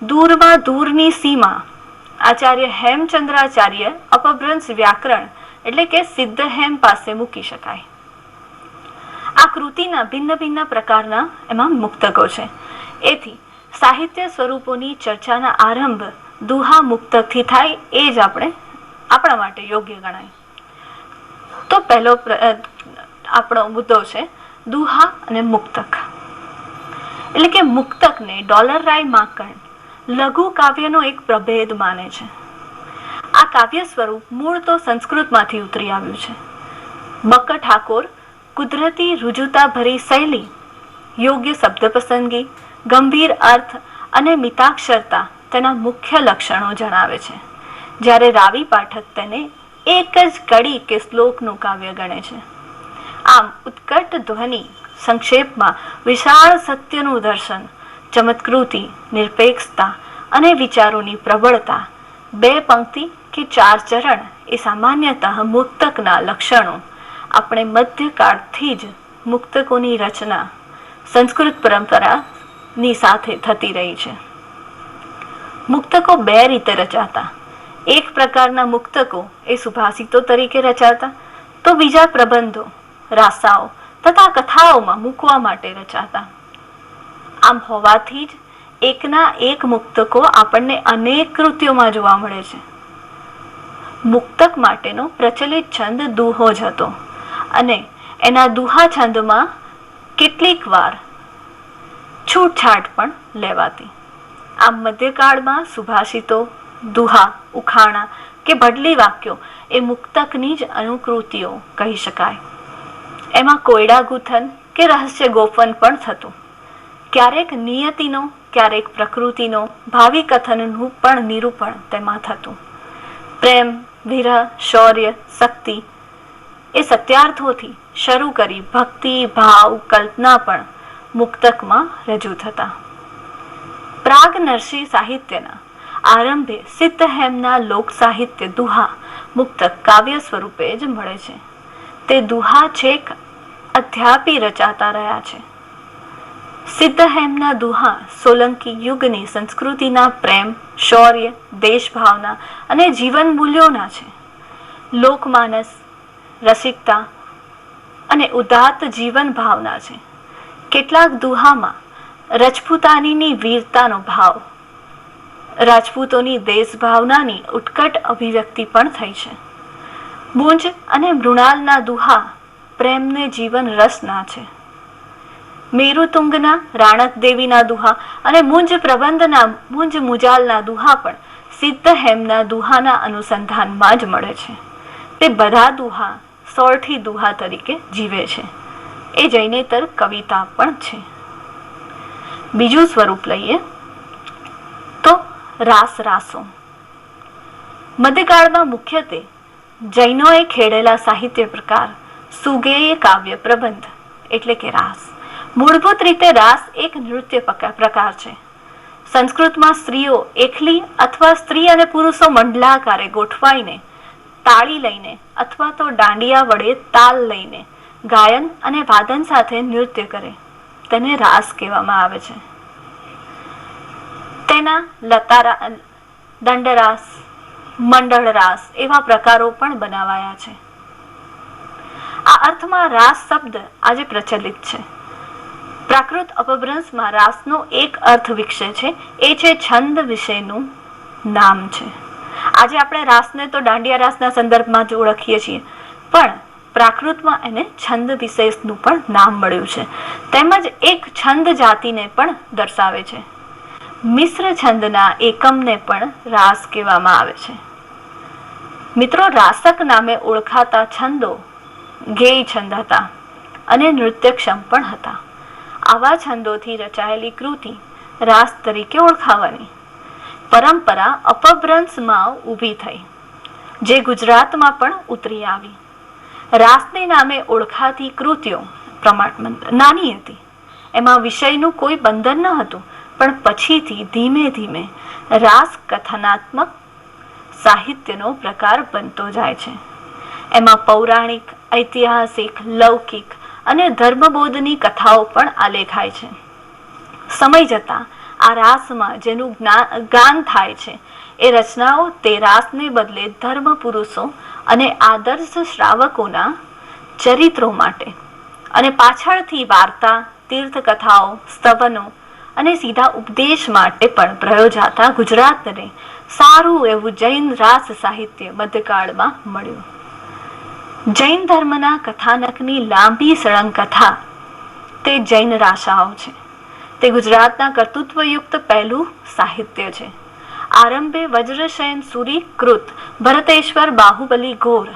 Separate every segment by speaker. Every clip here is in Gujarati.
Speaker 1: દૂરમાં દૂરની સીમા આચાર્ય હેમચંદ્રાચાર્ય અપભ્રંશ વ્યાકરણ એટલે કે સિદ્ધહેમ પાસે મૂકી શકાય. આ કૃતિના ભિન્ન ભિન્ન પ્રકારના એમાં મુક્તકો છે. એથી સાહિત્ય સ્વરૂપોની ચર્ચાના આરંભ દુહા મુક્તકથી થાય એ જ આપણા માટે યોગ્ય ગણાય. તો પહેલો આપણો મુદ્દો છે દુહા અને મુક્તક. એટલે કે મુક્તકને ડોલર રાય માંકડ લઘુ કાવ્યનો એક પ્રભેદ માને છે. આ કાવ્ય સ્વરૂપ મૂળ તો સંસ્કૃતમાંથી ઉતરી આવ્યું છે. બક ઠાકોર કુદરતી રુજુતા ભરી શૈલી, યોગ્ય શબ્દ પસંદગી, ગંભીર અર્થ અને મિતાક્ષરતા તેના મુખ્ય લક્ષણો જણાવે છે. જ્યારે રાવી પાઠક તેને એક જ કડી કે શ્લોકનું કાવ્ય ગણે છે. આમ ઉત્કટ ધ્વનિ સંક્ષેપમાં વિશાળ સત્યનું દર્શન, ચમત્કૃતિ, નિરપેક્ષતા અને વિચારોની પ્રબળતા, બે પંક્તિ કે ચાર ચરણ એ સામાન્યતઃ મુક્તકના લક્ષણો. આપણે મધ્યકાળથી જ મુક્તકોની રચના સંસ્કૃત પરંપરાની સાથે થતી રહી છે. મુક્તકો બે રીતે રચાતા. એક પ્રકારના મુક્તકો એ સુભાષિતો તરીકે રચાતા, તો બીજા પ્રબંધો, રાસાઓ તથા કથાઓમાં મૂકવા માટે રચાતા. આમ હોવાથી જ એકના એક મુક્તકો આપણને અનેક કૃતિઓમાં જોવા મળે છે. મુક્તક માટેનો પ્રચલિત છંદ દુહો જ હતો અને એના દુહા છંદમાં કેટલીક વાર છૂટછાટ પણ લેવાતી. આમ મધ્યકાળમાં સુભાષિતો, દુહા, ઉખાણા કે ભડલી વાક્યો એ મુક્તકની જ અનુકૃતિઓ કહી શકાય. એમાં કોયડા ગૂંથન કે રહસ્ય ગોપન પણ થતું. ક્યારેક નિયતિનો, ક્યારેક પ્રકૃતિનો, ભાવિ કથનનું પણ નિરૂપણ તેમાં થતું. પ્રેમ, વિરહ, શૌર્ય, શક્તિ એ સત્યાર્થોથી શરૂ કરી ભક્તિ, ભાવ, કલ્પના પણ મુક્તકમાં રજૂ થતા. પ્રાગ નરસિંહ સાહિત્યના આરંભે સિદ્ધહેમના લોક સાહિત્ય દુહા મુક્તક કાવ્ય સ્વરૂપે જ મળે છે. તે દુહા છેક અધ્યાપી રચાતા રહ્યા છે. સિદ્ધહેમના દુહા સોલંકી યુગની સંસ્કૃતિના પ્રેમ, શૌર્ય, દેશભાવના અને જીવન મૂલ્યોના છે. લોકમાનસ, રસિકતા અને ઉદાત્ત જીવન ભાવના છે. કેટલાક દુહામાં રજપૂતાનીની વીરતાનો ભાવ, રાજપૂતોની દેશભાવનાની ઉત્કટ અભિવ્યક્તિ પણ થઈ છે. મુંજ અને મૃણાલના દુહા પ્રેમને જીવન રસના છે. મેરુતુંગના રાણક દેવીના દુહા અને મુંજ પ્રબંધના મુંજ મુજાલના દુહા પણ સિદ્ધહેમના દુહાના અનુસંધાનમાં જ મળે છે. તે બધા દુહા સોરઠી દુહા તરીકે જીવે છે. એ જૈનેતર કવિતા પણ છે. બીજું સ્વરૂપ લઈએ તો રાસ રાસો. મધ્યકાળમાં મુખ્યત્વે જૈનોએ ખેડેલા સાહિત્ય પ્રકાર સુગેય કાવ્ય પ્રબંધ એટલે કે રાસ. મૂળભૂત રીતે રાસ એક નૃત્ય પ્રકાર છે. સંસ્કૃતમાં સ્ત્રીઓ એકલી અથવા સ્ત્રી અને પુરુષો મંડલાકારે ગોઠવાઈને તાળી લઈને અથવા તો દાંડિયા વડે તાલ લઈને ગાયન અને વાદન સાથે નૃત્ય કરે તેને રાસ કહેવામાં આવે છે. તેના લતારા, દંડરાસ, મંડળ રાસ એવા પ્રકારો પણ બનાવાયા છે. આ અર્થમાં રાસ શબ્દ આજે પ્રચલિત છે. પ્રાકૃત અપભ્રંશમાં રાસનો એક અર્થ વિકસે છે, એ છે છંદ વિશેનું નામ છે. આજે આપણે રાસને તો દાંડિયા રાસના સંદર્ભમાં જ ઓળખીએ છીએ, પણ પ્રાકૃતમાં એને છંદ વિશેષનું પણ નામ મળ્યું છે. તેમજ એક છંદ જાતિને પણ દર્શાવે છે. મિશ્ર છંદના એકમને પણ રાસ કહેવામાં આવે છે. મિત્રો, રાસક નામે ઓળખાતા છંદો ગેય છંદ હતા અને નૃત્યક્ષમ પણ હતા. આવા છંદોથી રચાયેલી કૃતિ રાસ તરીકે ઓળખાવાની પરંપરા અપભ્રંશમાં ઊભી થઈ, જે ગુજરાતમાં પણ ઉતરી આવી. રાસને નામે ઓળખાતી કૃતિઓ નાની હતી. એમાં વિષયનું કોઈ બંધન ન હતું, પણ પછીથી ધીમે ધીમે રાસ કથનાત્મક સાહિત્યનો પ્રકાર બનતો જાય છે. એમાં પૌરાણિક, ઐતિહાસિક, લૌકિક અને ધર્મબોધની કથાઓ પણ આલેખાય છે. સમય જતાં આ રાસમાં જેનું ગાન થાય છે એ રચનાઓ તે રાસને બદલે ધર્મ પુરુષો અને આદર્શ શ્રાવકોના ચરિત્રો માટે અને પાછળથી વાર્તા, તીર્થકથાઓ, સ્તવનો અને સીધા ઉપદેશ માટે પણ પ્રયોજાતા ગુજરાતને સારું એવું જૈન રાસ સાહિત્ય મધ્યકાળમાં મળ્યું. જૈન ધર્મના કથાનકની લાંબી સળંગ કથા તે જૈન રાસાઓ છે. તે ગુજરાતના કર્તૃત્વયુક્ત પહેલું સાહિત્ય છે. આરંભે વજ્રશયન સુરી કૃત ભરતેશ્વર બાહુબલી ઘોર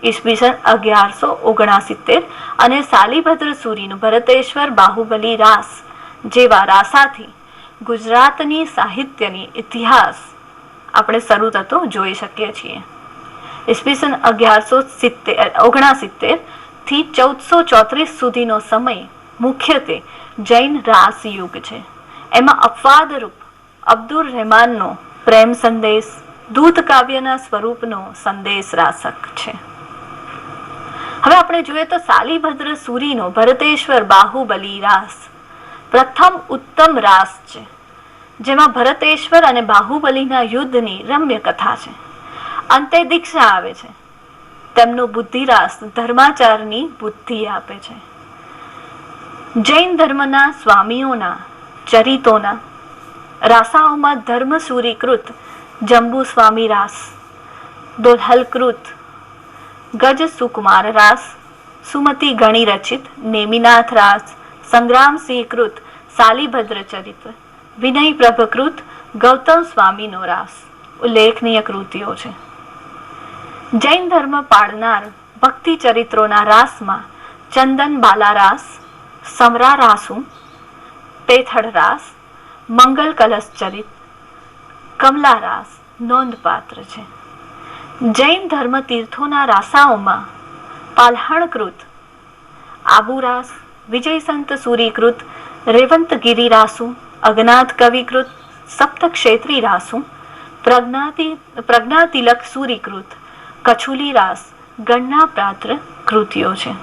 Speaker 1: ઈસવીસન 1169 અને સાલીભદ્ર સુરીનું ભરતેશ્વર બાહુબલી રાસ જેવા રાસાથી ગુજરાતની સાહિત્યની ઇતિહાસ આપણે શરૂ થતો જોઈ શકીએ છીએ. ઈસવીસન 1169 થી 1434 સુધીનો સમય મુખ્યત્વે જૈન રાસ યુગ છે. એમાં અપવાદરૂપ અબ્દુલ રહેમાનનો પ્રેમ સંદેશ દૂત કાવ્યના સ્વરૂપનો સંદેશ રાસક છે. હવે આપણે જોઈએ તો સાલીભદ્ર સુરીનો ભરતેશ્વર બાહુબલી રાસ પ્રથમ ઉત્તમ રાસ છે, જેમાં ભરતેશ્વર અને બાહુબલીના યુદ્ધની રમ્ય કથા છે. અંતે દીક્ષા આવે છે. તેમનો બુદ્ધિરાસ ધર્માચારની બુદ્ધિ આપે છે. જૈન ધર્મના સ્વામીઓના ચરિતોના રાસાઓમાં ધર્મસૂરીકૃત જંબુ સ્વામી રાસ, દોલ્હલકૃત ગજ સુકુમાર રાસ, સુમતિ ગણી રચિત નેમિનાથ રાસ, સંગ્રામસિંહ કૃત સાલીભદ્ર ચરિત્ર, વિનય પ્રભકૃત ગૌતમ સ્વામીનો રાસ ઉલ્લેખનીય કૃતિઓ છે. જૈન ધર્મ પાળનાર ભક્તિ ચરિત્રોના રાસમાં ચંદન બાલા રાસ, સમરા રાસુ, પેથડ રાસ, મંગલ કલશ ચરિત, કમલા રાસ નોંધપાત્ર છે. જૈન ધર્મ તીર્થોના રાસાઓમાં પાલ્હણકૃત આબુ રાસ, વિજયસંત સુરીકૃત રેવંતગીરી રાસુ, અજ્ઞાત કવિકૃત સપ્તક્ષેત્રી રાસુ, પ્રજ્ઞાતિલક સુરીકૃત કછુલી રાસ ગણના પાત્ર કૃતિઓ છે.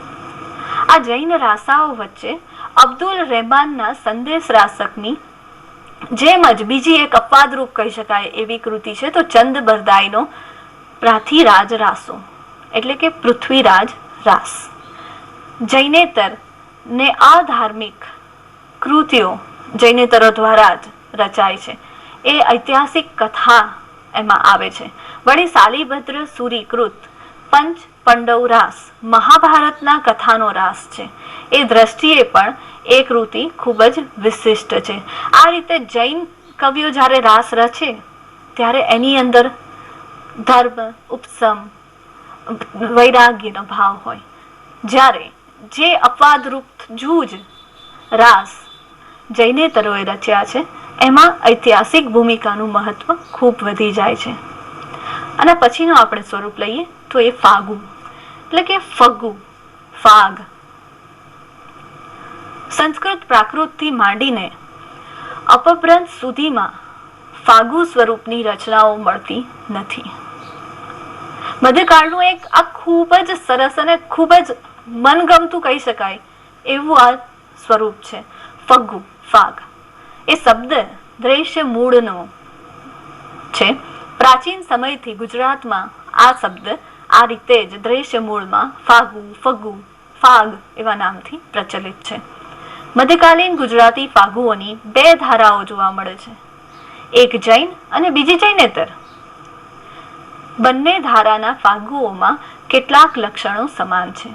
Speaker 1: આ જૈન રાસાઓ વચ્ચે અબ્દુલ રહેમાનના સંદેશ રાસકની જેમ જ બીજી એક અપવાદરૂપ કહી શકાય એવી કૃતિ છે તો ચંદ બરદાઈનો પ્રાથિરાજ રાસો એટલે કે પૃથ્વીરાજ રાસ. જૈનેતર ને અધાર્મિક કૃતિઓ જૈનેતરો દ્વારા જ રચાય છે. એ ઐતિહાસિક કથા એમાં આવે છે. વળી સાલીભદ્ર સુરીકૃત પંચ પાંડવ રાસ મહાભારતના કથાનો રાસ છે. એ દ્રષ્ટિએ પણ એ કૃતિ ખૂબ જ વિશિષ્ટ છે. આ રીતે જૈન કવિઓ જ્યારે રાસ રચે ત્યારે એની અંદર ધર્મ, ઉપસમ, વૈરાગ્યનો ભાવ હોય. જ્યારે જે અપવાદરૂપ જૂજ રાસ જૈનેતરોએ રચ્યા છે એમાં ઐતિહાસિક ભૂમિકાનું મહત્વ ખૂબ વધી જાય છે. અને પછીનો આપણે સ્વરૂપ લઈએ તો એ ફાગુ એટલે કે ફગુ, ફાગ. સંસ્કૃત પ્રાકૃતથી માંડીને અપભ્રંશ સુધીમાં ફાગુ સ્વરૂપની રચનાઓ મળતી નથી. મધ્યકાળનું એક આ ખૂબ જ સરસ અને ખૂબ જ મનગમતું કહી શકાય એવું આ સ્વરૂપ છે ફગુ, ફાગ. એ શબ્દ દ્રશ્ય મૂળનો છે. પ્રાચીન સમયથી ગુજરાતમાં આ શબ્દ આ રીતે જ દ્રશ્ય મૂળમાં ફાગુ, ફગુ, ફાગ એવા નામથી પ્રચલિત છે. મધ્યકાલીન ગુજરાતી ફાગુઓની બે ધારાઓ જોવા મળે છે, એક જૈન અને બીજી જૈનેતર. બંને ધારાના ફાગુઓમાં કેટલાક લક્ષણો સમાન છે,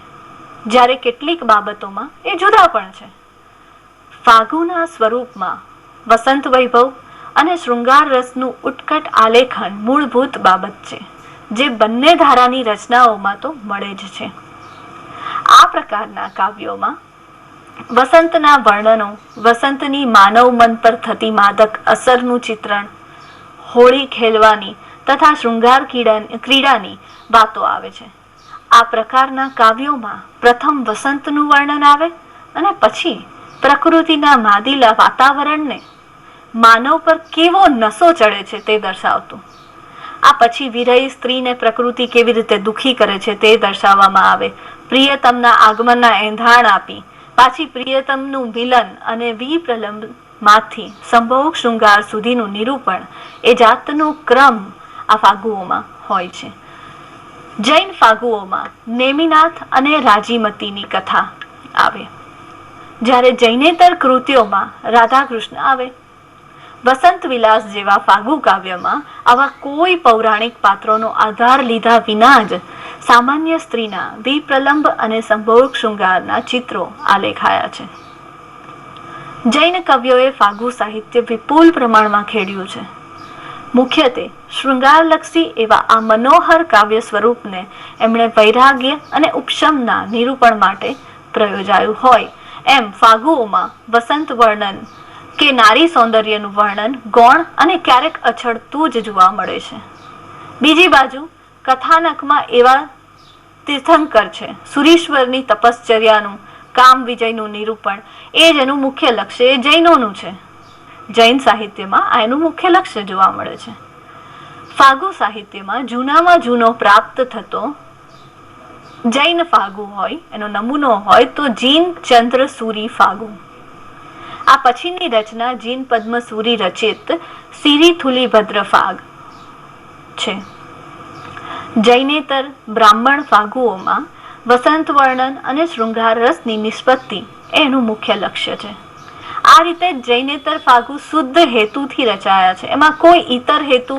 Speaker 1: જ્યારે કેટલીક બાબતોમાં એ જુદા પણ છે. ફાગુના સ્વરૂપમાં વસંત વૈભવ અને શૃંગાર રસનું ઉત્કટ આલેખન મૂળભૂત બાબત છે, જે બંને ધારાની રચનાઓમાં તો મળે જ છે. આ પ્રકારના કાવ્યોમાં વસંતના વર્ણનો, વસંતની માનવ મન પર થતી માદક અસરનું ચિત્રણ, હોળી ખેલવાની તથા શૃંગાર ક્રીડાની વાતો આવે છે. આ પ્રકારના કાવ્યોમાં પ્રથમ વસંતનું વર્ણન આવે અને પછી પ્રકૃતિના માદિલા વાતાવરણને માનવ પર કેવો નશો ચડે છે તે દર્શાવતું. આ પછી વિરહી સ્ત્રીને પ્રકૃતિ કેવી રીતે દુખી કરે છે તે દર્શાવવામાં આવે. પ્રિયતમના આગમનના એંધાણ આપી પાછી પ્રિયતમનું મિલન અને માંથી સંભોગ શૃંગાર સુધીનું નિરૂપણ એ જાતનો ક્રમ આ ફાગુઓમાં હોય છે. જૈન ફાગુઓમાં નેમિનાથ અને રાજીમતીની કથા આવે, જ્યારે જૈનેતર કૃતિઓમાં રાધા કૃષ્ણ આવે. વસંત વિલાસ જેવા ફાગુ કાવ્યમાં આવા કોઈ પૌરાણિક પાત્રોનો આધાર લીધા વિના જ સામાન્ય સ્ત્રીના વિપ્રલંબ અને સંભોગ શૃંગારના ચિત્રો આલેખાયા છે. જૈન કવિઓએ ફાગુ સાહિત્ય વિપુલ પ્રમાણમાં ખેડ્યું છે. મુખ્યત્વે શૃંગારલક્ષી એવા આ મનોહર કાવ્ય સ્વરૂપને એમણે વૈરાગ્ય અને ઉપશમના નિરૂપણ માટે પ્રયોજાયું હોય એમ ફાગુઓમાં વસંત વર્ણન કે નારી સૌંદર્યનું વર્ણન ગૌણ અને ક્યારેક અછડતું જ જોવા મળે છે. બીજી બાજુ કથાનકમાં એવા તીર્થંકર છે, સુરીશ્વરની તપશ્ચર્યાનું કામ વિજયનું નિરૂપણ એ જ એનું મુખ્ય લક્ષ્ય એ જૈનોનું છે. જૈન સાહિત્યમાં આ એનું મુખ્ય લક્ષ્ય જોવા મળે છે. ફાગુ સાહિત્યમાં જૂનામાં જૂનો પ્રાપ્ત થતો જૈન ફાગુ હોય, એનો નમૂનો હોય તો જીન ચંદ્ર સૂરી ફાગુ. આ પછીની રચના જીન પદ્મસૂરી રચિત સિરીથુલી ભદ્ર ફાગ છે. જૈનેતર બ્રાહ્મણ ફાગુઓમાં વસંત વર્ણન અને શૃંગાર રસની નિષ્પત્તિ એનું મુખ્ય લક્ષ્ય છે. આ રીતે જૈનેતર ફાગુ શુદ્ધ હેતુથી રચાયા છે. એમાં કોઈ ઇતર હેતુ,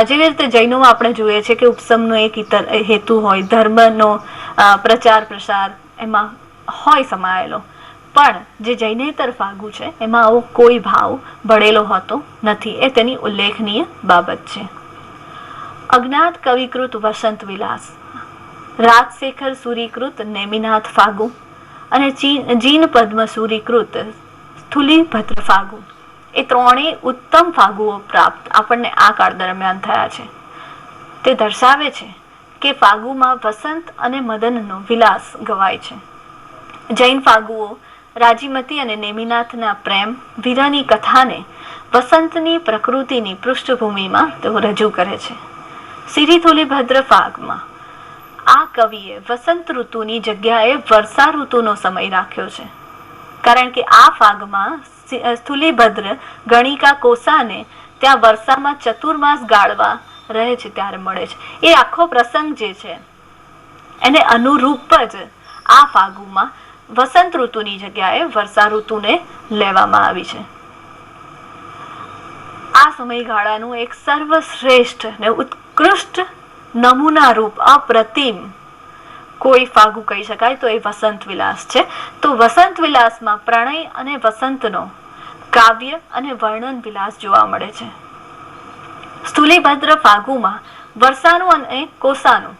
Speaker 1: જેવી રીતે જૈનોમાં આપણે જોઈએ છે કે ઉપસમનો એક ઇતર હેતુ હોય, ધર્મનો પ્રચાર પ્રસાર એમાં હોય સમાયેલો, પણ જે જૈનેતર ફાગુ છે એમાં આવો કોઈ ભાવ ભળેલો હોતો નથી. એ તેની ઉલ્લેખનીય બાબત છે. અજ્ઞાત કવિકૃત વસંત વિલાસ, રાજશેખર સૂરીકૃત નેમિનાથ ફાગુ અને જીન પદ્મસૂરીકૃત સ્થુલીભદ્ર ફાગુ એ ત્રણેય ઉત્તમ ફાગુઓ પ્રાપ્ત આપણને આ કાળ દરમિયાન થયા છે. તે દર્શાવે છે કે ફાગુમાં વસંત અને મદનનો વિલાસ ગવાય છે. જૈન ફાગુઓ રાજીમતી અને નેમિનાથના પ્રેમ વીરની કથાને વસંતની પ્રકૃતિની પૃષ્ઠભૂમિમાં તેઓ રજૂ કરે છે. સિરીથુલીભદ્ર ફાગમાં આ કવિએ વસંત ઋતુની જગ્યાએ વર્ષા ઋતુનો સમય રાખ્યો છે, કારણ કે આ ફાગમાં સ્થુલીભદ્ર ગણિકા કોસાને ત્યાં વર્ષામાં ચતુર્માસ ગાળવા રહે છે ત્યારે મળે છે. એ આખો પ્રસંગ જે છે એને અનુરૂપ જ આ ફાગુમાં વસંત ઋતુની જગ્યાએ વર્ષા ઋતુને લેવામાં આવી છે. આ સમયગાળાનું એક સર્વશ્રેષ્ઠ ને ઉત્કૃષ્ટ નમૂના રૂપ અપ્રતિમ કોઈ ફાગુ કહી શકાય તો એ વસંત વિલાસ છે. તો વસંત વિલાસમાં પ્રણય અને વસંતનો કાવ્ય અને વર્ણન વિલાસ જોવા મળે છે. સ્થુલીભદ્ર ફાગુમાં વર્ષાનું અને કોસાનું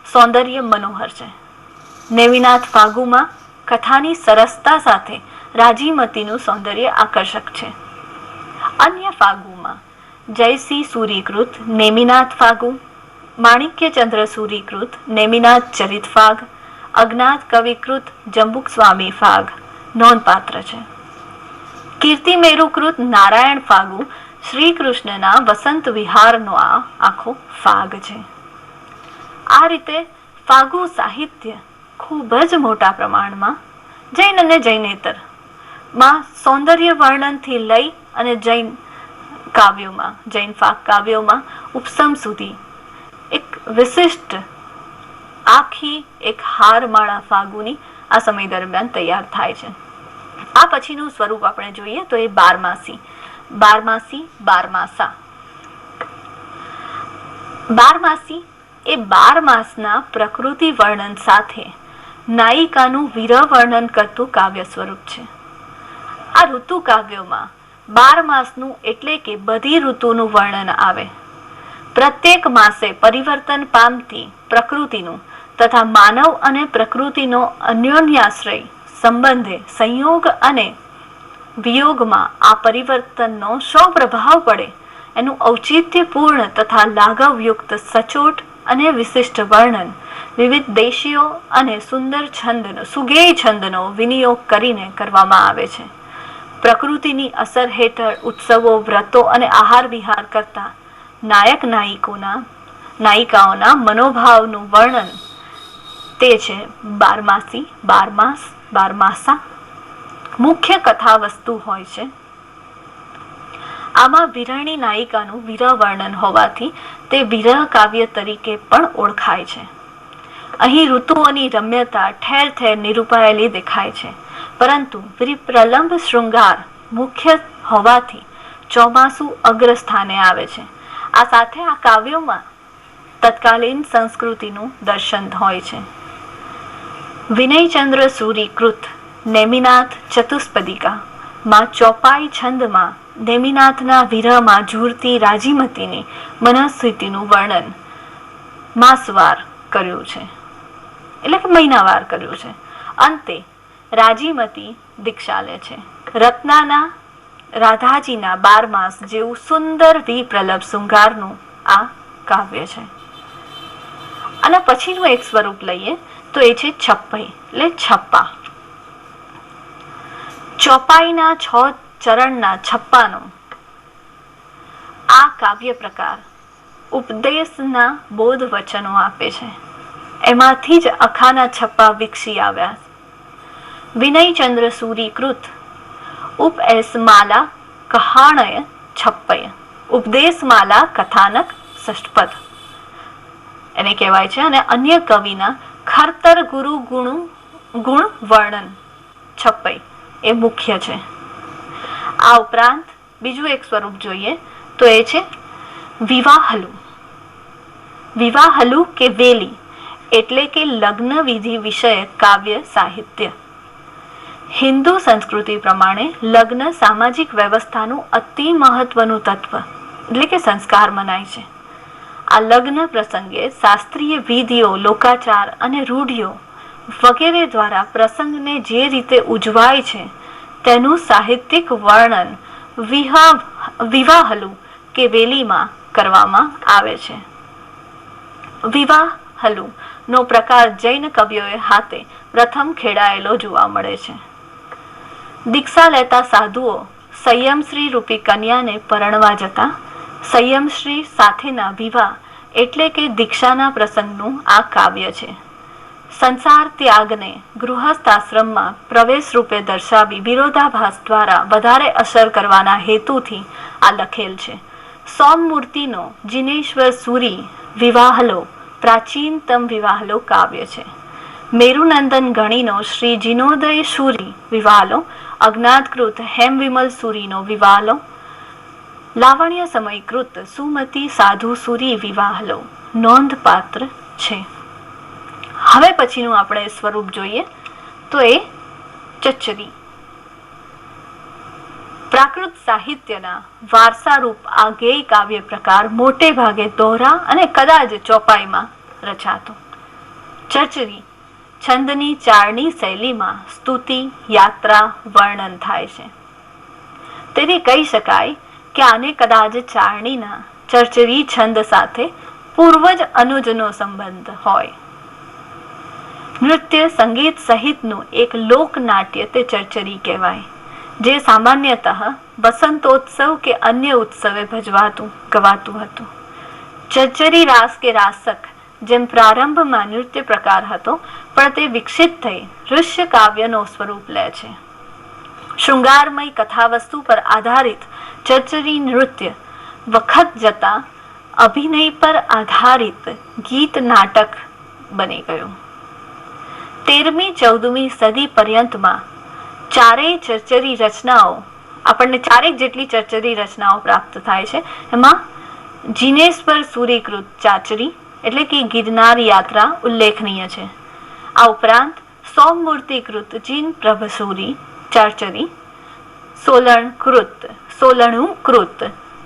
Speaker 1: સૌંદર્ય મનોહર છે. નેમિનાથ ફાગુમાં કથાની સરસતા સાથે રાજીમતીનું સૌંદર્ય આકર્ષક છે. અન્ય ફાગુમાં જયસિંહ સૂરીકૃત નેમિનાથ ફાગુ, માણિક્યચંદ્ર સૂરીકૃત નેમિનાથ ચરિત ફાગ, અજ્ઞાત કવિકૃત જંબુક સ્વામી ફાગ નોંધપાત્ર છે. કીર્તિ મેરુકૃત નારાયણ ફાગુ શ્રી કૃષ્ણના વસંત વિહારનો આ આખો ફાગ છે. આ રીતે ફાગુ સાહિત્ય ખૂબ જ મોટા પ્રમાણમાં જૈન અને જૈનેતર માં સૌંદર્ય વર્ણનથી લઈ અને જૈન કાવ્યોમાં, જૈન ફાગ કાવ્યોમાં ઉપસમ સુધી એક વિશિષ્ટ આખી એક હારમાળા ફાગુની આ સમય દરમિયાન તૈયાર થાય છે. આ પછીનું સ્વરૂપ આપણે જોઈએ તો એ બારમાસી, બારમાસા. બારમાસી એ 12 માસના પ્રકૃતિ વર્ણન સાથે નાયિકાનું વીર વર્ણન કરતું કાવ્ય સ્વરૂપ છે. આ ઋતુ કાવ્યોમાં 12 માસનું એટલે કે બધી ઋતુનું વર્ણન આવે. પ્રત્યેક માસે પરિવર્તન પામતી પ્રકૃતિનું તથા માનવ અને પ્રકૃતિનો અન્યોન્યાશ્રય સંબંધે સંયોગ અને વિયોગમાં આ પરિવર્તનનો શો પ્રભાવ પડે એનું ઔચિત્યપૂર્ણ તથા લાઘવયુક્ત સચોટ અને વિશિષ્ટ વર્ણન વિવિધ દેશીઓ અને સુંદર છંદનો, સુગેય છંદનો વિનિયોગ કરીને કરવામાં આવે છે. પ્રકૃતિની અસર હેઠળ ઉત્સવો, વ્રતો અને આહાર વિહાર કરતા નાયક નાયિકાઓના મનોભાવનું વર્ણન તે છે બારમાસી, બારમાસા. મુખ્ય કથા વસ્તુ હોય છે આમાં વિરહની નાયિકાનું વિરહ વર્ણન હોવાથી તે વિરહ કાવ્ય તરીકે પણ ઓળખાય છે. અહીં ઋતુઓની રમ્યતા ઠેર ઠેર નિરૂપાયેલી દેખાય છે, પરંતુ પ્રલંબ શૃંગાર મુખ્ય હોવાથી ચોમાસું અગ્રસ્થાને આવે છે. આ સાથે આ કાવ્યોમાં તત્કાલીન સંસ્કૃતિનું દર્શન હોય છે. વિનયચંદ્ર સૂરી કૃત નેમિનાથ ચતુષ્પદિકા માં ચોપાઈ છંદમાં નેમિનાથના વિરહમાં ઝૂરતી રાજીમતીની મનસ્થિતિનું વર્ણન માસવાર કર્યું છે, એટલે કે મહિનાવાર કર્યું છે. અંતે રાજીમતી દીક્ષા લે છે. રત્નાના રાધાજીના 12 માસ જેવું સુંદર વિપ્રલભ શૃંગારનું આ કાવ્ય છે. અને પછીનું એક સ્વરૂપ લઈએ તો એ છે છપ્પઈ, એટલે છપ્પા. ચોપાઈના 6 ચરણના છપ્પાનો આ કાવ્ય પ્રકાર ઉપદેશના બોધ વચનો આપે છે. એમાંથી જ અખાના છપ્પા વિકસી આવ્યા. વિનયચંદ્ર સૂરી કૃત ઉપએસમાલા કહાણય છપ્પય ઉપદેશમાલા કથાનક ષષ્ઠપદ એને કહેવાય છે. અને અન્ય કવિના ખરતર ગુરુ ગુણ વર્ણન છપ્પઈ એ મુખ્ય છે. આ ઉપરાંત બીજું એક સ્વરૂપ જોઈએ તો એ છે વિવાહલુ. વિવાહલુ કે વેલી એટલે કે લગ્ન વિધિ વિષયક કાવ્ય સાહિત્ય. હિન્દુ સંસ્કૃતિ પ્રમાણે લગ્ન સામાજિક વ્યવસ્થાનું અતિ મહત્વનું તત્વ એટલે કે સંસ્કાર મનાય છે. આ લગ્ન પ્રસંગે શાસ્ત્રીય વિધિઓ, લોકાચાર અને રૂઢિઓ વગેરે દ્વારા પ્રસંગને જે રીતે ઉજવાય છે તેનું સાહિત્યિક વર્ણન વિવાહલુ કે વેલીમાં કરવામાં આવે છે. વિવાહલુ નો પ્રકાર જૈન કવિઓએ હાથે પ્રથમ ખેડાયેલો જોવા મળે છે. દીક્ષા લેતા સાધુઓ સંયમશ્રી રૂપી કન્યાને પરણવા જતા સંયમશ્રી સાથેના વિવાહ એટલે કે દીક્ષાના પ્રસંગનું આ કાવ્ય છે. સંસાર ત્યાગને ગૃહસ્થાશ્રમમાં પ્રવેશ રૂપે દર્શાવી વિરોધાભાસ દ્વારા વધારે અસર કરવાના હેતુથી આ લખેલ છે. સોમમૂર્તિનો જિનેશ્વર સૂરી વિવાહલો પ્રાચીનતમ વિવાહલો કાવ્ય છે. મેરુનંદન ગણીનો શ્રી જીનોદય સૂરી વિવાહલો અજ્ઞાતકૃત હેમવિમલ સૂરીનો વિવાહલો લાવણ્ય સમયકૃત સુમતી સાધુ સૂરી વિવાહલો નોંધપાત્ર છે. હવે પછીનું આપણે સ્વરૂપ જોઈએ તો એ ચચરી. પ્રાકૃત સાહિત્યના વારસારૂપ આ ગેય કાવ્ય પ્રકાર મોટે ભાગે દોહરા અને કદાચ ચોપાઈમાં રચાતો. ચચરી છંદની ચારણી શૈલીમાં સ્તુતિ, યાત્રા, વર્ણન થાય છે. તેથી કહી શકાય કે આને કદાચ ચારણીના ચરચરી છંદ સાથે પૂર્વજ અનુજનો સંબંધ હોય. નૃત્ય, સંગીત સહિતનું એક લોકનાટ્ય તે ચરચરી કહેવાય, જે સામાન્યતઃ વસંતોત્સવ કે અન્ય ઉત્સવે ગવાતું હતું. ચરચરી રાસ કે રાસક જેમ પ્રારંભમાં નૃત્ય પ્રકાર હતો, પણ તે વિકસિત થઈ દૃશ્ય કાવ્યનો સ્વરૂપ લે છે. શૃંગારમય કથાવસ્તુ પર આધારિત ચરચરી નૃત્ય વખત જતા અભિનય પર આધારિત ગીત નાટક બની ગયું. 13મી 14મી સદી પર્યંતમાં ચારેય ચરચરી રચનાઓ આપણને 4 જેટલી ચરચરી રચનાઓ પ્રાપ્ત થાય છે. એમાં જીનેશ્વર સૂરીકૃત ચાચરી એટલે કે ગિરનાર યાત્રા ઉલ્લેખનીય છે. આ ઉપરાંત સોમમૂર્તિકૃત જીન પ્રભસૂરી ચાચરી, સોલણુકૃત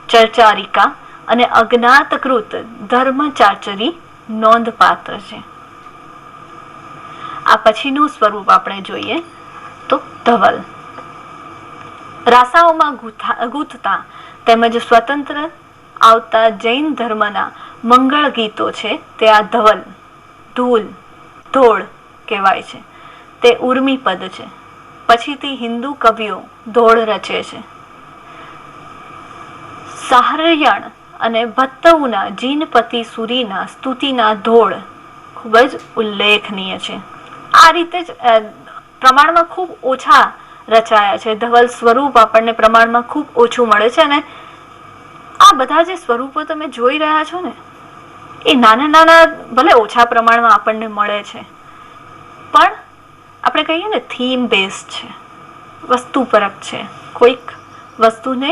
Speaker 1: ચર્ચારિકા અને અજ્ઞાતકૃત ધર્મચાચરી નોંધપાત્ર છે. આ પછીનું સ્વરૂપ આપણે જોઈએ તો ધવલ. રાસાઓમાં ગૂંથતા તેમજ સ્વતંત્ર આવતા જૈન ધર્મના મંગળ ગીતો છે તે આ ધવલ, ધૂલ, ધોળ કહેવાય છે. તે ઉર્મી પદ છે. પછીથી હિન્દુ કવિઓ ધોળ રચે છે. સાહરયણ અને ભત્તઉના જીનપતિ સુરીના સ્તુતિના ધોળ ખૂબ જ ઉલ્લેખનીય છે. આ રીતે જ પ્રમાણમાં ખૂબ ઓછા રચાયા છે. ધવલ સ્વરૂપ આપણને પ્રમાણમાં ખૂબ ઓછું મળે છે અને આ બધા જે સ્વરૂપો તમે જોઈ રહ્યા છો ને, એ નાના નાના ભલે ઓછા પ્રમાણમાં આપણને મળે છે, પણ આપણે કહીએ ને થીમ બેઝ છે, વસ્તુ પરક છે. કોઈક વસ્તુને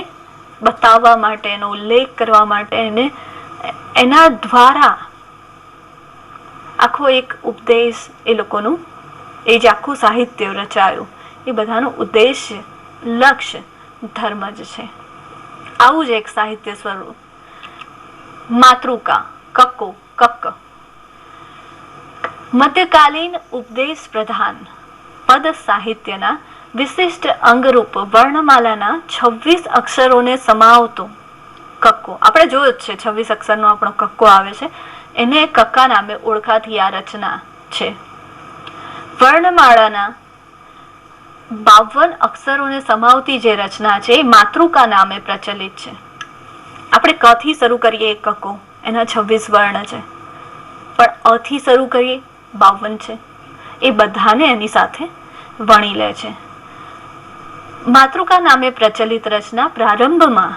Speaker 1: બતાવવા માટે, એનો ઉલ્લેખ કરવા માટે, એના દ્વારા આખો એક ઉપદેશ, એ લોકોનું એ જે આખું સાહિત્ય રચાયું, એ બધાનું ઉદ્દેશ્ય, લક્ષ્ય ધર્મ જ છે. આવું જ એક સાહિત્ય સ્વરૂપ. માતૃકા, કક્કો, કક્ક. મધ્યકાલીન ઉપદેશ પ્રધાન પદ સાહિત્યના વિશિષ્ટ અંગરૂપ વર્ણમાલાના 26 અક્ષરોને સમાવતો કક્કો. આપણે જોયો જ છે 26 અક્ષરનો આપણો કક્કો આવે છે, એને કક્કા નામે ઓળખાતી આ રચના છે. વર્ણમાળાના 52 અક્ષરોને સમાવતી જે રચના છે એ માતૃકા નામે પ્રચલિત છે. આપણે ક થી શરૂ કરીએ કક્કો, એના 26 વર્ણ છે, પણ અ થી શરૂ કરીએ 52 છે. એ બધાને એની સાથે વણી લે છે. માતૃકા નામે પ્રચલિત રચના પ્રારંભમાં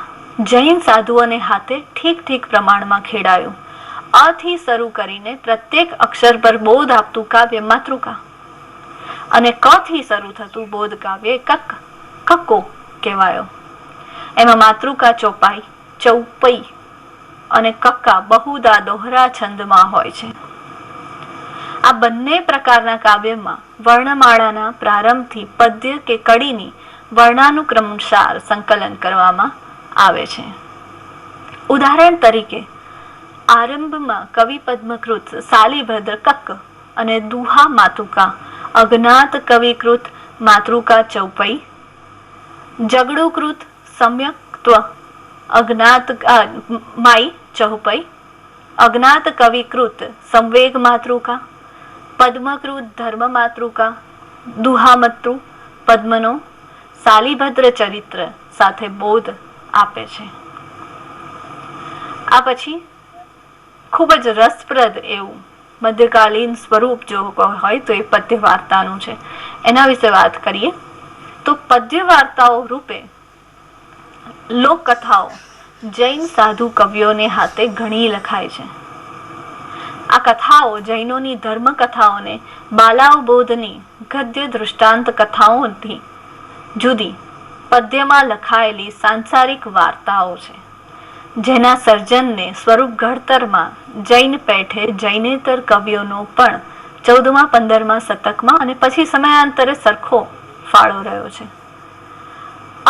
Speaker 1: જૈન સાધુઓને હાથે ઠીક ઠીક પ્રમાણમાં ખેડાયું. અ થી શરૂ કરીને પ્રત્યેક અક્ષર પર બોધ આપતું કાવ્ય માતૃકા, અને ક થી શરૂ થતું બોધ કાવ્ય કક્કો કહેવાયો. એમાં માતૃકા ચોપાઈ, ચૌપઈ અને કક્કા બહુદા દોહરા છંદમાં હોય છે. આ બંને પ્રકારના કાવ્યમાં વર્ણમાળાના પ્રારંભથી પદ્ય કે કડીની વર્ણાનુક્રમસાર સંકલન કરવામાં આવે છે. ઉદાહરણ તરીકે આરંભમાં કવિ પદ્મકૃત સાલીભદ્ર કક્ક અને દુહા માતૃકા, અજ્ઞાત કવિકૃત માતૃકા ચૌપઈ, જગડુકૃત સમ્યક્ત્વ અજ્ઞાત માઈ ચૌપઈ, અજ્ઞાત કવિકૃત સંવેગ માતૃકા, પદ્મકૃત ધર્મ માતૃકા, દુહામત્રુ પદ્મનો સાલીભદ્ર ચરિત્ર સાથે બોધ આપે છે. આ પછી ખૂબ જ રસપ્રદ એવું મધ્યકાલીન સ્વરૂપ જો હોય તો એ પદ્ય વાર્તાનું છે. એના વિશે વાત કરીએ તો પદ્ય વાર્તાઓ રૂપે લોકકથાઓ જૈન સાધુ કવિઓને હાથે ઘણી લખાય છે. આ કથાઓ જૈનોની ધર્મ કથાઓને બાલાવબોધની ગદ્ય દૃષ્ટાંત કથાઓથી જુદી પદ્યમાં લખાયેલી સાંસારિક વાર્તાઓ છે, જેના સર્જનને સ્વરૂપ ઘડતરમાં જૈન પેઠે જૈનેતર કવિઓનો પણ 14મા 15મા શતકમાં અને પછી સમયાંતરે સરખો ફાળો રહ્યો છે.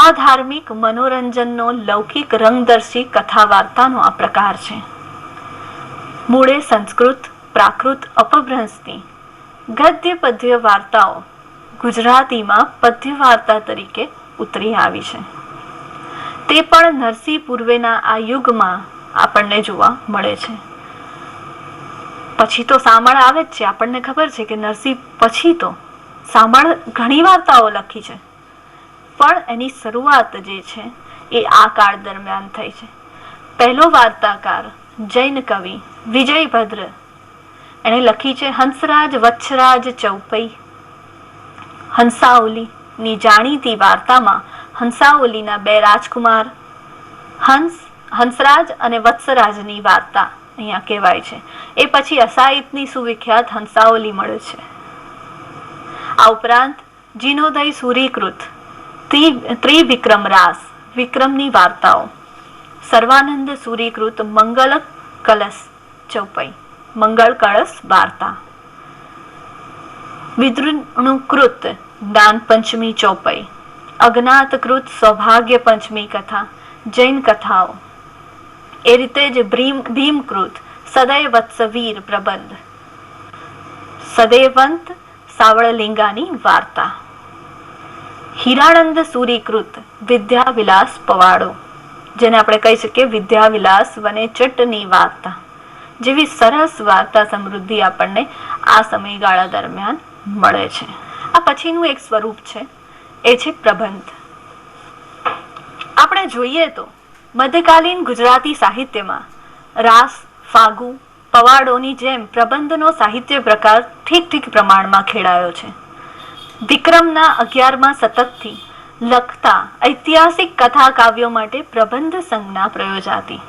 Speaker 1: અધાર્મિક મનોરંજનનો લૌકિક રંગદર્શી કથા વાર્તાનો આ પ્રકાર છે. મૂળે સંસ્કૃત પ્રાકૃત અપભ્રંશની ગદ્ય પદ્ય વાર્તાઓ ગુજરાતીમાં પદ્ય વાર્તા તરીકે ઉતરી આવી છે. તે પણ નરસિંહ પૂર્વેના આ યુગમાં આપણને જોવા મળે છે. પછી તો સામળ આવે જ છે. આપણને ખબર છે કે નરસિંહ પછી તો સામળ ઘણી વાર્તાઓ લખી છે, પણ એની શરૂઆત જે છે એ આ કાળ દરમિયાન થઈ છે. પહેલો વાર્તાકાર જૈન કવિ વિજયભદ્ર, એણે લખી છે હંસરાજ વત્સરાજ ચૌપઈ. હંસાવલીની જાણીતી વાર્તામાં હંસાવલીના 2 રાજકુમાર હંસરાજ અને વત્સરાજની વાર્તા અહીંયા કહેવાય છે. એ પછી અસાહિતની સુવિખ્યાત હંસાવલી મળે છે. આ ઉપરાંત જીર્ણોદય સૂરીકૃત ત્રિવિક્રમ રાસ વિક્રમની વાર્તાઓ, સર્વાનંદ સૂરીકૃત મંગલ કલશ ચૌપઈ મંગળ કળશ વાર્તા, વિદ્રુણુકૃત દાન પંચમી ચોપઈ, અજ્ઞાતકૃત સૌભાગ્ય પંચમી કથા જૈન કથાઓ. એ રીતે જ ભીમકૃત સદય વત્સવીર પ્રબંધ, સદૈવંત સાવળલિંગાની વાર્તા, હિરાનંદ સૂરીકૃત વિદ્યાવિલાસ પવાડો, જેને આપણે કહી શકીએ વિદ્યાવિલાસ વનેચટની વાર્તા જેવી સરસ વાર્તા સમૃદ્ધિ આપણને આ સમયગાળા દરમિયાન મળે છે. આ પછીનું એક સ્વરૂપ છે, એ છે પ્રબંધ. આપણે જોઈએ તો મધ્યકાલીન ગુજરાતી સાહિત્યમાં રાસ, ફાગુ, પવાડોની જેમ પ્રબંધનો સાહિત્ય પ્રકાર ઠીક ઠીક પ્રમાણમાં ખેડાયો છે. વિક્રમના 11મા શતકથી લખતા ઐતિહાસિક કથા કાવ્યો માટે પ્રબંધ સંજ્ઞા પ્રયોજાતી.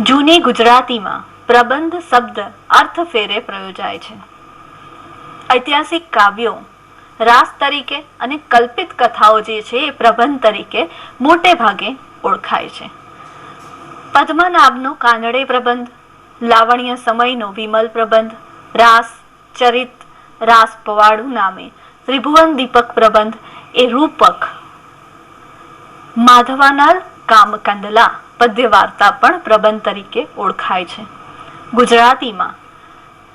Speaker 1: જૂની ગુજરાતીમાં પ્રબંધ શબ્દ અર્થ ફેરે પ્રયોજાય છે. ઐતિહાસિક કાવ્યો રાસ તરીકે અને કલ્પિત કથાઓ જે છે એ પ્રબંધ તરીકે મોટે ભાગે ઓળખાય છે. પદ્મનાભનો કાનડે પ્રબંધ, લાવણ્ય સમયનો વિમલ પ્રબંધ, રાસ ચરિત રાસ પવાડુ નામે ત્રિભુવન દીપક પ્રબંધ એ રૂપક, માધવાનલ કામકંડલા પદ્ય વાર્તા પણ પ્રબંધ તરીકે ઓળખાય છે. ગુજરાતીમાં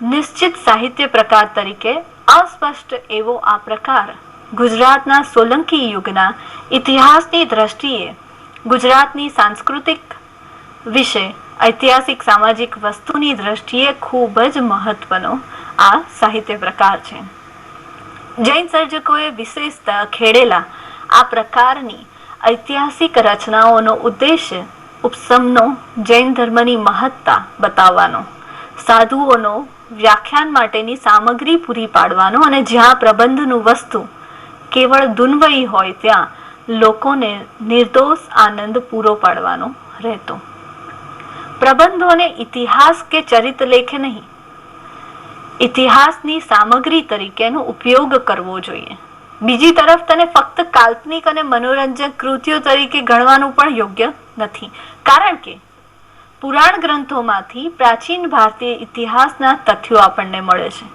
Speaker 1: નિશ્ચિત સાહિત્ય પ્રકાર તરીકે અસ્પષ્ટ એવો આ પ્રકાર ગુજરાતના સોલંકી યુગના ઇતિહાસની દ્રષ્ટિએ ગુજરાતની સાંસ્કૃતિક વિશે, ઐતિહાસિક સામાજિક વસ્તુની દ્રષ્ટિએ ખૂબ જ મહત્વનો આ સાહિત્ય પ્રકાર છે. જૈન સર્જકોએ વિશેષતા ખેડેલા આ પ્રકારની ઐતિહાસિક રચનાઓનો ઉદ્દેશ્ય ઉપસમનો, જૈન ધર્મની મહત્તા બતાવવાનો, સાધુઓનો વ્યાખ્યાન માટેની સામગ્રી પૂરી પાડવાનો અને જ્યાં પ્રબંધનું વસ્તુ કેવળ દુન્વયી હોય ત્યાં લોકોને નિર્દોષ આનંદ પૂરો પાડવાનો રહેતો. પ્રબંધોને ઇતિહાસ કે ચરિત લેખે નહીં, ઇતિહાસની સામગ્રી તરીકેનો ઉપયોગ કરવો જોઈએ. બીજી તરફ તેને ફક્ત કાલ્પનિક અને મનોરંજક કૃતિઓ તરીકે ગણવાનું પણ યોગ્ય નથી, કારણ કે પુરાણ ગ્રંથોમાંથી પ્રાચીન ભારતીય ઇતિહાસના તથ્યો આપણને મળે છે.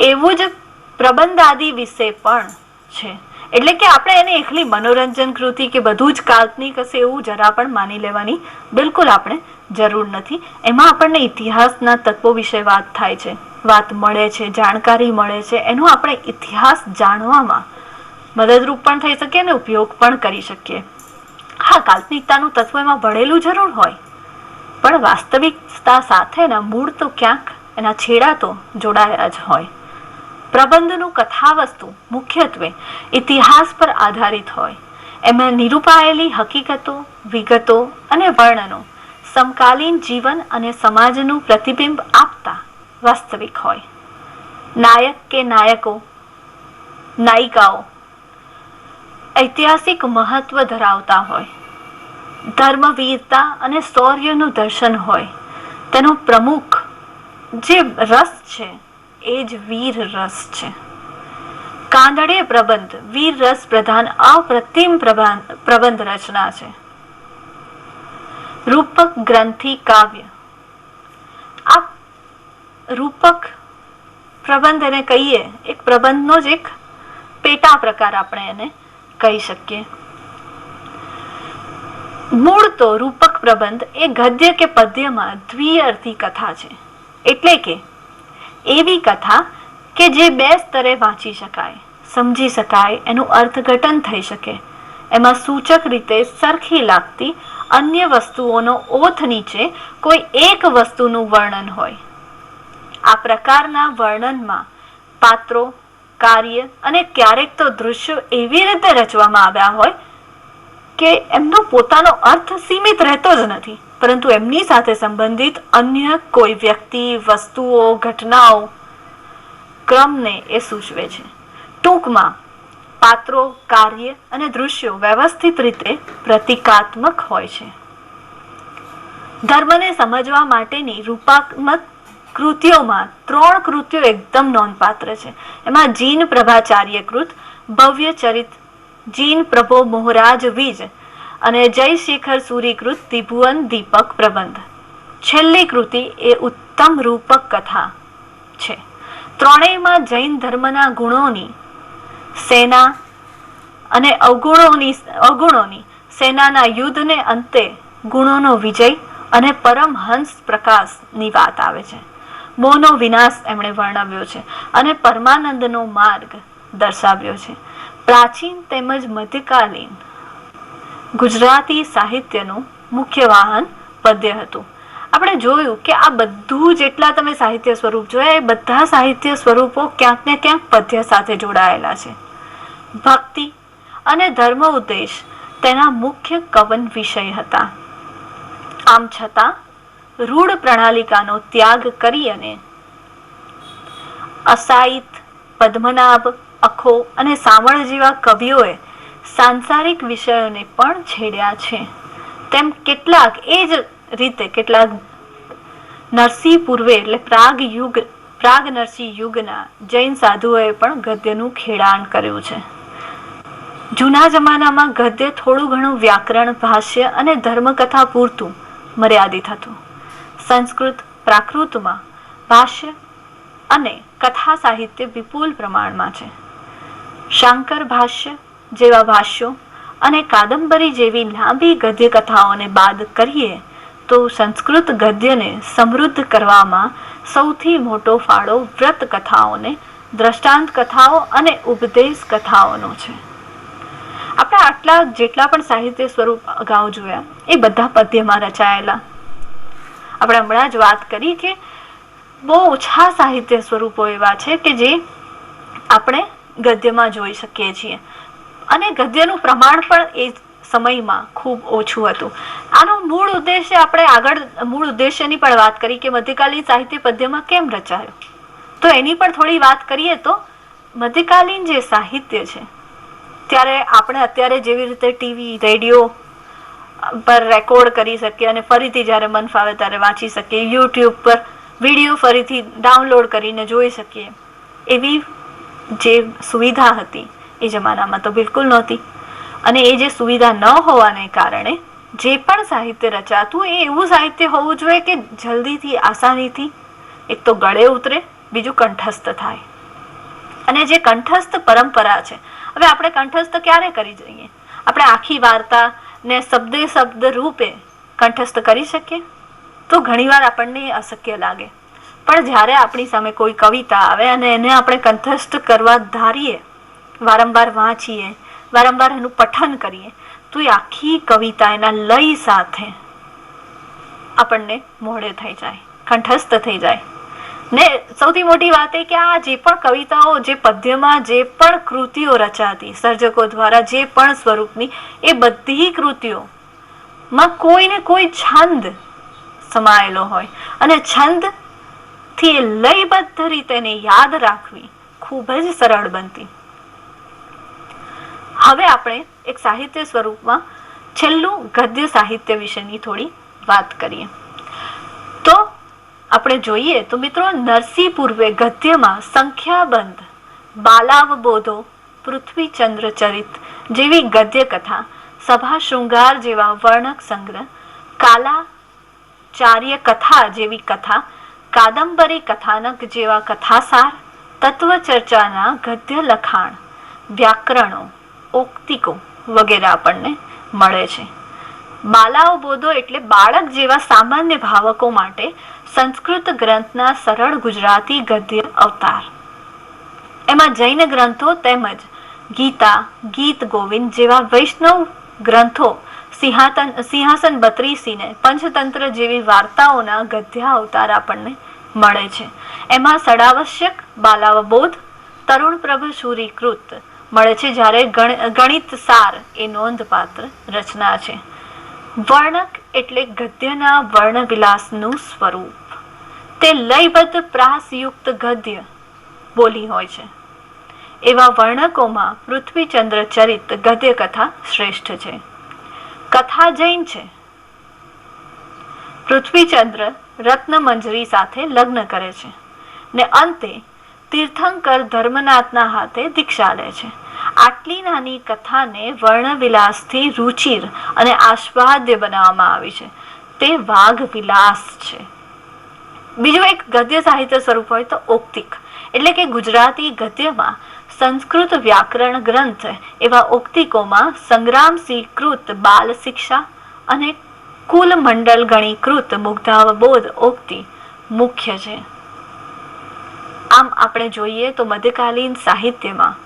Speaker 1: એવું જ પ્રબંધ આદિ વિશે પણ છે. એટલે કે આપણે એને એકલી મનોરંજન કૃતિ કે બધું જ કાલ્પનિક હશે એવું જરા પણ માની લેવાની બિલકુલ આપણે જરૂર નથી. એમાં આપણને ઇતિહાસના તત્વો વિશે વાત થાય છે, વાત મળે છે, જાણકારી મળે છે. એનો આપણે ઇતિહાસ જાણવામાં મદદરૂપ પણ થઈ શકીએ અને ઉપયોગ પણ કરી શકીએ. હા, કાલ્પનિકતાનું તત્વ એમાં ભળેલું જરૂર હોય, પણ વાસ્તવિકતા સાથેના મૂળ તો ક્યાંક એના છેડા તો જોડાયા જ હોય. પ્રબંધનું કથાવસ્તુ મુખ્યત્વે ઇતિહાસ પર આધારિત હોય. એમાં નિરૂપાયેલી હકીકતો, વિગતો અને વર્ણનો સમકાલીન જીવન અને સમાજનું પ્રતિબિંબ આપતા વાસ્તવિક હોય. નાયક કે નાયકો, નાયિકાઓ ઐતિહાસિક મહત્વ ધરાવતા હોય. ધર્મવીરતા અને શૌર્યનું દર્શન હોય. તેનો પ્રમુખ જે રસ છે એ જ વીર રસ છે. કાંદડે પ્રબંધ વીર રસ પ્રધાન અપ્રતિમ પ્રબંધ રચના છે. રૂપક ગ્રંથિ કાવ્ય, આ રૂપક પ્રબંધ એને કહીએ, એક પ્રબંધનો જ એક પેટા પ્રકાર આપણે એને કહી શકીએ. મૂળ તો રૂપક પ્રબંધ એ ગદ્ય કે પદ્યમાં દ્વિઅર્થી કથા છે. એટલે કે એવી કથા કે જે બે સ્તરે વાંચી શકાય, સમજી શકાય, એનું અર્થઘટન થઈ શકે. એમાં સૂચક રીતે સરખી લાગતી અન્ય વસ્તુઓનો ઓથ નીચે કોઈ એક વસ્તુનું વર્ણન હોય. આ પ્રકારના વર્ણનમાં પાત્રો, કાર્ય અને ક્યારેક તો દૃશ્યો એવી રીતે રચવામાં આવ્યા હોય કે એમનો પોતાનો અર્થ સીમિત રહેતો જ નથી, પરંતુ એમની સાથે સંબંધિત અન્ય કોઈ વ્યક્તિ, વસ્તુઓ, ઘટનાઓ ક્રમને એ સૂચવે છે. ટૂંકમાં પાત્રો, કાર્ય અને દૃશ્યો વ્યવસ્થિત રીતે પ્રતીકાત્મક હોય છે. ધર્મને સમજવા માટેની રૂપાત્મક કૃતિઓમાં 3 કૃતિઓ એકદમ નોંધપાત્ર છે. એમાં જીન પ્રભાચાર્ય કૃત ભવ્ય ચરિત, જીન પ્રભો મોહરાજ વિજ અને જયશેખર સૂરીકૃત ત્રિભુવન દીપક પ્રબંધ. છેલ્લી કૃતિ એ ઉત્તમ રૂપક કથા છે. ત્રણેયમાં જૈન ધર્મના ગુણોની, સેના અને અવગુણોની સેનાના યુદ્ધને અંતે ગુણોનો વિજય અને પરમહંસ પ્રકાશની વાત આવે છે. મોહનો વિનાશ એમણે વર્ણવ્યો છે અને પરમાનંદનો માર્ગ દર્શાવ્યો છે. પ્રાચીન તેમજ મધ્યકાલીન ગુજરાતી સાહિત્યનું મુખ્ય વાહન પદ્ય હતું. આપણે જોયું કે આ બધું જેટલા તમે સાહિત્ય સ્વરૂપ જોયા એ બધા સાહિત્ય સ્વરૂપો ક્યાંક ને ક્યાંક પદ્ય સાથે જોડાયેલા છે. ભક્તિ અને ધર્મ ઉદ્દેશ તેના મુખ્ય કવન વિષય હતા. આમ છતાં રૂઢ પ્રણાલિકાનો ત્યાગ કરી અને અસાહિત, પદ્મનાભ, અખો અને સામળ જેવા કવિઓએ સાંસારિક વિષયોને પણ છેડ્યા છે. તેમ કેટલાક એ જ રીતે કેટલાક નરસિંહ પૂર્વે એટલે પ્રાગ નરસિંહ યુગના જૈન સાધુઓએ પણ ગદ્યનું ખેડાણ કર્યું છે. જૂના જમાનામાં ગદ્ય થોડું ઘણું વ્યાકરણ, ભાષ્ય અને ધર્મકથા પૂરતું મર્યાદિત હતું. સંસ્કૃત, પ્રાકૃતમાં ભાષ્ય અને કથા સાહિત્ય વિપુલ પ્રમાણમાં છે. શાંકર ભાષ્ય જેવા ભાષ્યો અને કાદંબરી જેવી લાંબી ગદ્ય કથાઓને બાદ કરીએ તો સંસ્કૃત ગદ્યને સમૃદ્ધ કરવામાં સૌથી મોટો ફાળો વ્રત કથાઓને, દ્રષ્ટાંત કથાઓ અને ઉપદેશ કથાઓનો છે. આપણે આટલા જેટલા પણ સાહિત્ય સ્વરૂપ અગાઉ જોયા એ બધા પદ્યમાં રચાયેલા. આપણે હમણાં જ વાત કરી કે બહુ ઓછા સાહિત્ય સ્વરૂપો એવા છે કે જે આપણે ગદ્યમાં જોઈ શકીએ છીએ અને ગદ્યનું પ્રમાણ પણ એ સમયમાં ખૂબ ઓછું હતું. આનો મૂળ ઉદ્દેશ્ય આપણે આગળ મૂળ ઉદ્દેશ્યની પણ વાત કરી કે મધ્યકાલીન સાહિત્ય પદ્યમાં કેમ રચાયો, તો એની પણ થોડી વાત કરીએ તો મધ્યકાલીન જે સાહિત્ય છે ત્યારે આપણે અત્યારે જેવી રીતે ટીવી, રેડિયો પર રેકોર્ડ કરી શકીએ અને ફરીથી જ્યારે મન ફાવે ત્યારે વાંચી શકીએ, યુટ્યુબ પર વિડીયો ફરીથી ડાઉનલોડ કરીને જોઈ શકીએ, એવી જે સુવિધા હતી એ જમાનામાં તો બિલકુલ નહોતી. અને એ જે સુવિધા ન હોવાને કારણે જે પણ સાહિત્ય રચાતું એ એવું સાહિત્ય હોવું જોઈએ કે જલ્દીથી, આસાનીથી એક તો ગળે ઉતરે, બીજું કંઠસ્થ થાય. અને જે કંઠસ્થ પરંપરા છે, હવે આપણે કંઠસ્થ ક્યારે કરી જઈએ? આપણે આખી વાર્તા ને શબ્દે શબ્દ રૂપે કંઠસ્થ કરી શકીએ? તો ઘણીવાર આપણને અશક્ય લાગે. પણ જ્યારે આપણી સામે કોઈ કવિતા આવે અને એને આપણે કંઠસ્થ કરવા ધારીએ, વારંવાર વાંચીએ, વારંવાર એનું પઠન કરીએ, તો એ આખી કવિતા એના લય સાથે આપણને મોઢે થઈ જાય, કંઠસ્થ થઈ જાય. ને સૌથી મોટી વાત એ કે આ જે પણ કવિતાઓ, જે પદ્યમાં જે પણ કૃતિઓ રચાતી સર્જકો દ્વારા, જે પણ સ્વરૂપની, એ બધી કૃતિઓમાં કોઈ ને કોઈ છંદ સમાયેલો હોય અને છંદ થી લયબદ્ધ રીતે એને યાદ રાખવી ખૂબ જ સરળ બનતી. હવે આપણે એક સાહિત્ય સ્વરૂપમાં છેલ્લું ગદ્ય સાહિત્ય વિશેની થોડી વાત કરીએ. તો આપણે જોઈએ તો મિત્રો, નરસિંહ પૂર્વે ગદ્યમાં સંખ્યાબંધ બાલાવબોધો, પૃથ્વીચંદ્ર ચરિત જેવી ગદ્ય કથા, સભા શૃંગાર જેવા વર્ણક સંગ્રહ, કાલાચાર્ય કથા જેવી કથા, કાદંબરી કથાનક જેવા કથાસાર, તત્વચર્ચાના ગદ્ય લખાણ, વ્યાકરણો, ઓક્તિકો વગેરે આપણને મળે છે. બાલાવબોધો એટલે બાળક જેવા સામાન્ય ભાવકો માટે સંસ્કૃત ગ્રંથના સરળ ગુજરાતી ગદ્ય અવતાર. એમાં જૈન ગ્રંથો તેમજ ગીતા, ગીત ગોવિંદ જેવા વૈષ્ણવ ગ્રંથો, સિંહાસન બત્રીસીને પંચતંત્ર જેવી વાર્તાઓના ગદ્ય અવતાર આપણને મળે છે. એમાં સડાવશ્યક બાલાવબોધ, તરુણ પ્રભ સૂરીકૃત મળે છે, જ્યારે ગણિત સાર એ નોંધપાત્ર રચના છે. વર્ણક એટલે ગદ્યના વર્ણવિલાસનું સ્વરૂપ. તે લયબદ્ધ પ્રાસયુક્ત ગદ્ય બોલી હોય છે. એવા વર્ણકોમાં પૃથ્વીચંદ્ર ચરિત ગદ્ય કથા શ્રેષ્ઠ છે. કથા જૈન છે. પૃથ્વીચંદ્ર રત્નમંજરી સાથે લગ્ન કરે છે ને અંતે તીર્થંકર ધર્મનાથના હાથે દીક્ષા લે છે. આટલી નાની કથાને વર્ણવિલાસથી રુચિર અને આસ્વાદ્ય બનાવવામાં આવી છે. તે વાઘ વિલાસ છે. બીજું એક ગદ્ય સાહિત્ય સ્વરૂપ હોય તો ઓક્તિક, એટલે કે ગુજરાતી ગદ્યમાં સંસ્કૃત વ્યાકરણ ગ્રંથ એવા ઓક્તિકોમાં સંગ્રામસિંહકૃત બાલ શિક્ષા અને કુલ મંડલ ગણીકૃત મુગ્ધાવબોધ ઓક્તિ મુખ્ય છે. આમ આપણે જોઈએ તો મધ્યકાલીન સાહિત્યમાં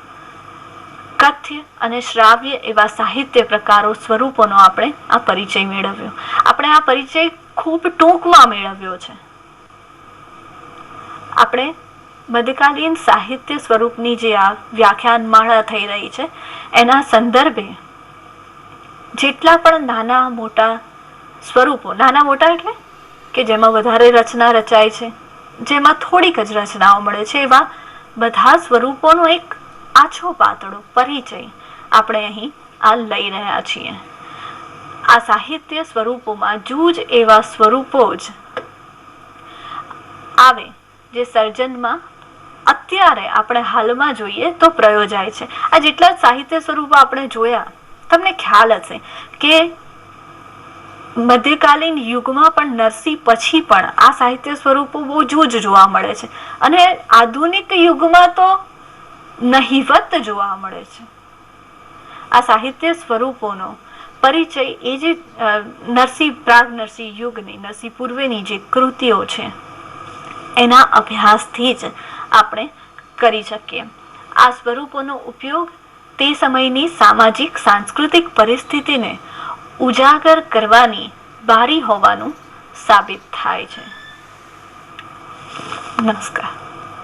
Speaker 1: કથ્ય અને શ્રાવ્ય એવા સાહિત્ય પ્રકારો, સ્વરૂપોનો આપણે આ પરિચય મેળવ્યો. આપણે આ પરિચય ખૂબ ટૂંકમાં મેળવ્યો છે. આપણે મધ્યકાલીન સાહિત્ય સ્વરૂપની જે આ વ્યાખ્યાન માળા થઈ રહી છે એના સંદર્ભે જેટલા પણ નાના મોટા સ્વરૂપો, નાના મોટા એટલે કે જેમાં વધારે રચના રચાય છે, જેમાં થોડીક જ રચનાઓ મળે છે, એવા બધા સ્વરૂપોનો એક આછો પાતળો પરિચય આપણે અહીં આ લઈ રહ્યા છીએ. આ સાહિત્ય સ્વરૂપોમાં જૂજ એવા સ્વરૂપો જ આવે જે સર્જનમાં અત્યારે આપણે હાલમાં જોઈએ તો પ્રયોજાય છે. આ જેટલા સાહિત્ય સ્વરૂપો આપણે જોયા, તમને ખ્યાલ હશે કે મધ્યકાલીન યુગમાં પણ નરસિંહ પછી પણ આ સાહિત્ય સ્વરૂપો બહુ જૂજ જોવા મળે છે, અને આધુનિક યુગમાં તો નહિવત જોવા મળે છે. આ સાહિત્ય સ્વરૂપોનો પરિચય એ જે પ્રાગ નરસિંહ યુગની, નરસિંહ પૂર્વેની જે કૃતિઓ છે એના અભ્યાસથી જ આપણે કરી શકીએ. આ સ્વરૂપોનો ઉપયોગ તે સમયની સામાજિક સાંસ્કૃતિક પરિસ્થિતિને ઉજાગર કરવાની બારી હોવાનું સાબિત થાય છે. નમસ્કાર.